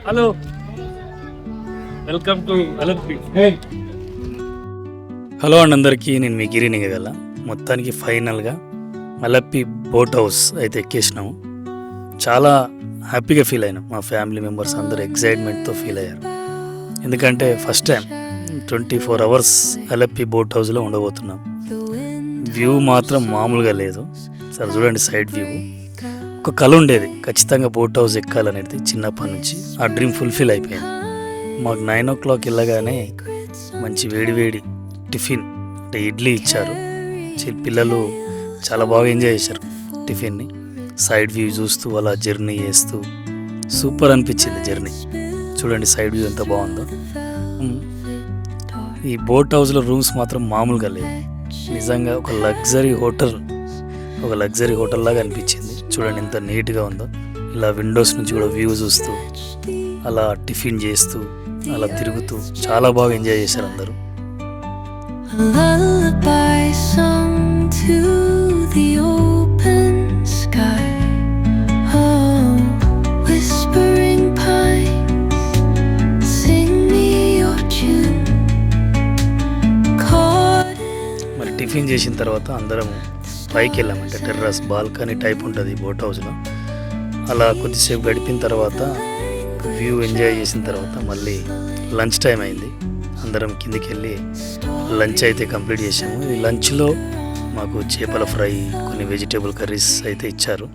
Hello, welcome to Alampi. Hello అండి అందరికీ, నేను మీ గిరిని గల. మొత్తానికి ఫైనల్గా అలప్పి బోట్ హౌస్ అయితే ఎక్కేసినాము. చాలా హ్యాపీగా ఫీల్ అయినాం. మా ఫ్యామిలీ మెంబర్స్ అందరూ ఎగ్జైట్మెంట్తో ఫీల్ అయ్యారు. ఎందుకంటే first time 24 hours Alleppey boat హౌస్లో ఉండబోతున్నాం. వ్యూ మాత్రం మామూలుగా లేదు. సరే చూడండి, సైడ్ వ్యూ. ఒక కళ ఉండేది, ఖచ్చితంగా బోట్ హౌస్ ఎక్కాలనేది చిన్నప్పటి నుంచి. ఆ డ్రీమ్ ఫుల్ఫిల్ అయిపోయింది. మాకు 9 o'clock వెళ్ళగానే మంచి వేడి టిఫిన్ అంటే ఇడ్లీ ఇచ్చారు. పిల్లలు చాలా బాగా ఎంజాయ్ చేశారు టిఫిన్ని. సైడ్ వ్యూ చూస్తూ అలా జర్నీ చేస్తూ సూపర్ అనిపించింది జర్నీ. చూడండి సైడ్ వ్యూ ఎంత బాగుందో. ఈ బోట్ హౌస్లో రూమ్స్ మాత్రం మామూలుగా లేవు. నిజంగా ఒక లగ్జరీ హోటల్ లాగా అనిపించింది. చూడండి ఎంత నీట్గా ఉందో. ఇలా విండోస్ నుంచి కూడా వ్యూ చూస్తూ అలా టిఫిన్ చేస్తూ అలా తిరుగుతూ చాలా బాగా ఎంజాయ్ చేశారు అందరూ. మరి టిఫిన్ చేసిన తర్వాత అందరం పైకి వెళ్ళామంటే టెర్రస్ బాల్కనీ టైప్ ఉంటుంది బోట్ హౌస్లో. అలా కొద్దిసేపు గడిపిన తర్వాత వ్యూ ఎంజాయ్ చేసిన తర్వాత మళ్ళీ లంచ్ టైం అయింది. అందరం కిందికి వెళ్ళి లంచ్ అయితే కంప్లీట్ చేసాము. ఈ లంచ్లో మాకు చేపల ఫ్రై, కొన్ని వెజిటేబుల్ కర్రీస్ అయితే ఇచ్చారు.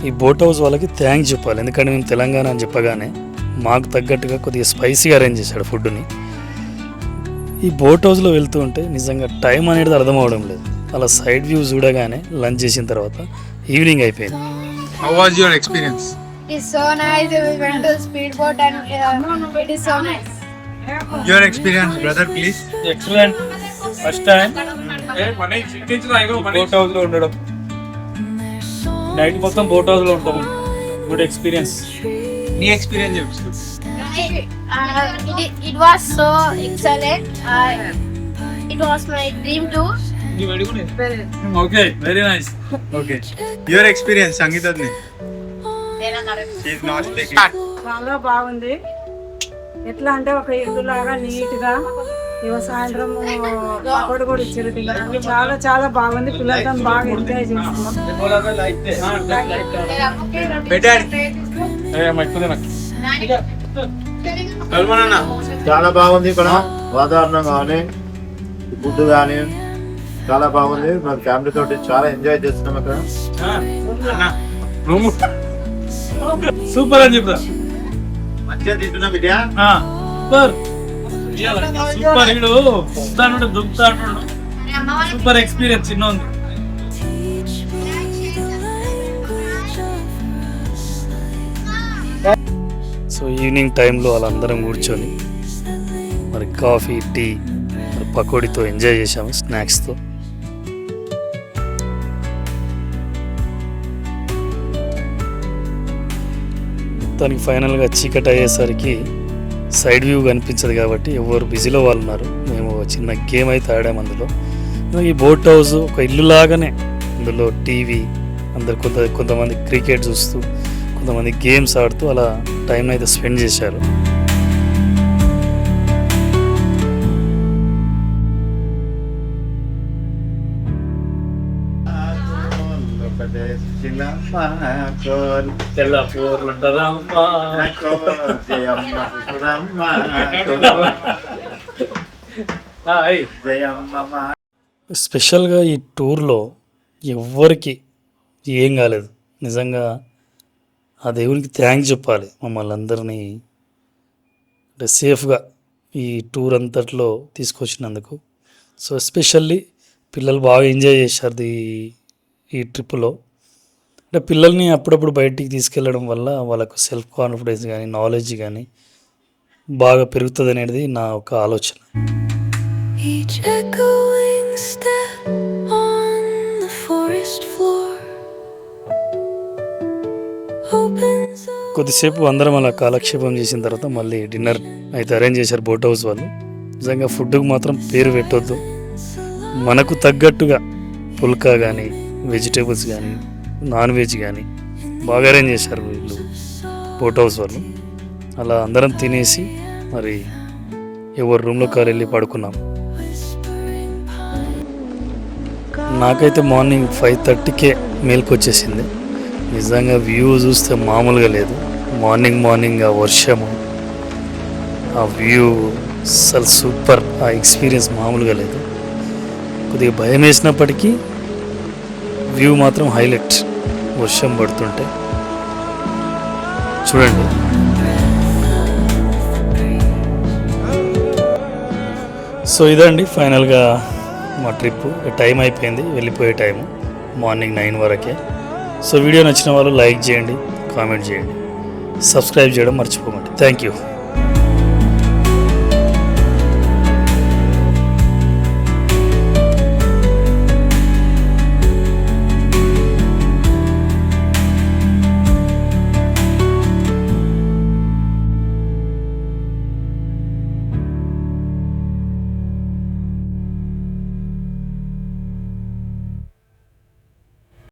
ఈ బోట్ హౌస్ వాళ్ళకి థ్యాంక్స్ చెప్పాలి. ఎందుకంటే మేము తెలంగాణ అని చెప్పగానే మాకు తగ్గట్టుగా కొద్దిగా స్పైసీగా అరేంజ్ చేశాడు ఫుడ్ని. ఈ బోట్ హౌస్లో వెళ్తూ ఉంటే నిజంగా టైం అనేది అర్థం అవడం లేదు. అలా సైడ్ వ్యూ చూడగానే లంచ్ చేసిన తర్వాత ఈవినింగ్ అయిపోయింది. How was your experience? It's so nice. We went to speedboat and it is so nice. Your experience, brother, please. Excellent. First time boat హౌస్లో ఉండడం, నైట్ మొత్తం బోట్ హౌస్లో ఉంటాం. Good experience. నీ ఎక్స్పీరియన్స్ చెప్పు. It was so excellent. It was my dream too. Okay, very nice. Okay, your experience సంగీతని. చాలా బాగుంది. ఎట్లా అంటే ఒక ఇల్లు లాగా నీట్ గా సాయంత్రం పకోడీ కూడా ఇచ్చారు. చాలా చాలా బాగుంది. పిల్లలతో బాగా ఎంజాయ్ చేస్తున్నాం. చాలా బాగుంది. ఇక్కడ వాతావరణం కానీ ఫుడ్ కానీ చాలా బాగుంది. మా ఫ్యామిలీ తోటి చాలా ఎంజాయ్ చేస్తున్నాం ఇక్కడ. సూపర్ అని చెప్తా. మంచిగా తింటున్నాం బిడ్డ. సూపర్ హీరో దుంకుతాడు. సూపర్ ఎక్స్పీరియన్స్ చిన్న ఉంది. సో ఈవినింగ్ టైంలో వాళ్ళందరం కూర్చొని మరి కాఫీ, టీ, మరి పకోడీతో ఎంజాయ్ చేసాము, స్నాక్స్తో. మొత్తానికి ఫైనల్గా చీకటి అయ్యేసరికి సైడ్ వ్యూ కనిపించదు కాబట్టి ఎవరు బిజీలో వాళ్ళు ఉన్నారు. మేము చిన్న గేమ్ అయితే ఆడాము అందులో. ఈ బోట్ హౌస్ ఒక ఇల్లు లాగానే, అందులో టీవీ, అందరు కొంతమంది క్రికెట్ చూస్తూ, కొంతమంది గేమ్స్ ఆడుతూ అలా టైం అయితే స్పెండ్ చేశారు. స్పెషల్గా ఈ టూర్లో ఎవ్వరికి ఏం కాలేదు. నిజంగా ఆ దేవునికి థ్యాంక్స్ చెప్పాలి. మమ్మల్ని అందరినీ అంటే సేఫ్గా ఈ టూర్ అంతట్లో తీసుకొచ్చినందుకు. సో ఎస్పెషల్లీ పిల్లలు బాగా ఎంజాయ్ చేశారు ఈ ట్రిప్లో. అంటే పిల్లల్ని అప్పుడప్పుడు బయటికి తీసుకెళ్ళడం వల్ల వాళ్ళకు సెల్ఫ్ కాన్ఫిడెన్స్ కానీ నాలెడ్జ్ కానీ బాగా పెరుగుతుంది అనేది నా ఒక ఆలోచన. కొద్దిసేపు అందరం అలా కాలక్షేపం చేసిన తర్వాత మళ్ళీ డిన్నర్ అయితే అరేంజ్ చేశారు బోట్ హౌస్ వాళ్ళు. నిజంగా ఫుడ్కి మాత్రం పేరు పెట్టొద్దు. మనకు తగ్గట్టుగా పుల్కా కానీ, వెజిటేబుల్స్ కానీ, నాన్ వెజ్ కానీ బాగా అరేంజ్ చేశారు వీళ్ళు. బోట్ హౌస్ వాళ్ళు. అలా అందరం తినేసి మరి ఎవరి రూమ్లోకి వెళ్ళి పడుకున్నాం. నాకైతే మార్నింగ్ 5:30కే మేల్కి వచ్చేసింది. నిజంగా వ్యూ చూస్తే మామూలుగా లేదు. మార్నింగ్ ఆ వర్షము, ఆ వ్యూ అసలు సూపర్. ఆ ఎక్స్పీరియన్స్ మామూలుగా లేదు. కొద్దిగా భయం వేసినప్పటికీ వ్యూ మాత్రం హైలైట్. వర్షం పడుతుంటే చూడండి. సో ఇదండి ఫైనల్గా మా ట్రిప్. టైం అయిపోయింది, వెళ్ళిపోయే టైము మార్నింగ్ 9 వరకే. సో వీడియో నచ్చిన వాళ్ళు లైక్ చేయండి, కామెంట్ చేయండి, సబ్స్క్రైబ్ చేయడం మర్చిపోకండి. Thank you.